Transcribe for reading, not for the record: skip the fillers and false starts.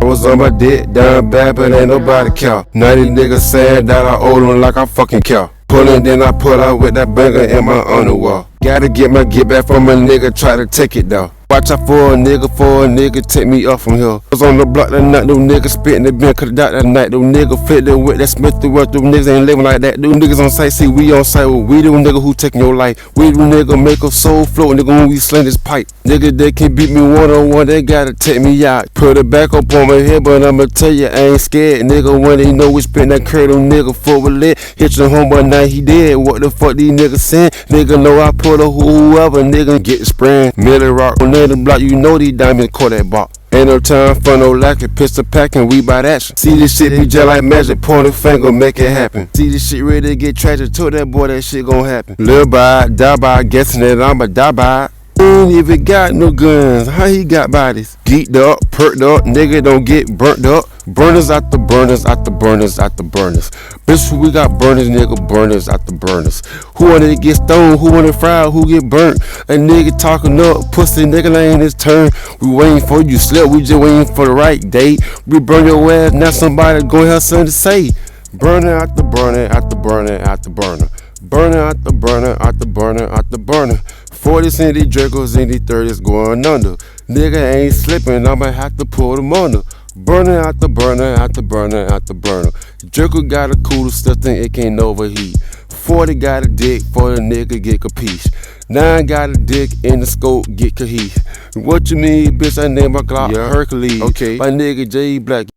was on my dick down bad, but ain't nobody care. Now these niggas saying that I owe them like I fucking care. Pullin', then I pull out with that banger in my underwear. Gotta get my get back from a nigga, try to take it though. Watch out for a nigga take me up from here. Was on the block that night, them niggas spittin' the bin, cut it out that night. Them niggas fit the with that Smith the worth, them niggas ain't living like that. Them niggas on site, see we on site, well, we the nigga who taking your life. We the nigga make a soul float, nigga when we sling this pipe. Nigga they can beat me one-on-one, they gotta take me out. Put it back up on my head, but I'ma tell you I ain't scared. Nigga when they know we spin that curve, them nigga full with lit. Hit your homeboy, now he dead. What the fuck these niggas saying? Nigga know I put a whoever, nigga get spraying. Millie rock on the block, you know these diamonds caught that bop. Ain't no time for no lacking, pistol packing, we bout action. See this shit be just like magic, point a finger, make it happen. See this shit ready to get tragic, told that boy that shit gon' happen. Live by it, die by it, guessing that I'ma die by it. He ain't even got no guns, how he got bodies? Geeked up, perked up, nigga don't get burnt up. Burners out the burners, out the burners, out the burners. Bitch, we got burners, nigga, burners out the burners. Who wanna get stoned, who wanna fry, who get burnt? A nigga talking up, pussy nigga ain't his turn. We waiting for you slip, we just waiting for the right date. We burn your ass, now somebody gon' have something to say. Burner out the burner, out the burner, out the burner. Burner out the burner, out the burner, out the burner. 40s and these Dracos and these 30s going under. Nigga ain't slipping, I'ma have to pull them under. Burner out the burner, out the burner, out the burner. Draco got a cooler stuff, think it can't overheat. 40 got a dick for the nigga get capiche. 9 got a dick in the scope, get cahiche. What you mean, bitch? I name my Glock, yeah, Hercules. Okay, my nigga J Black.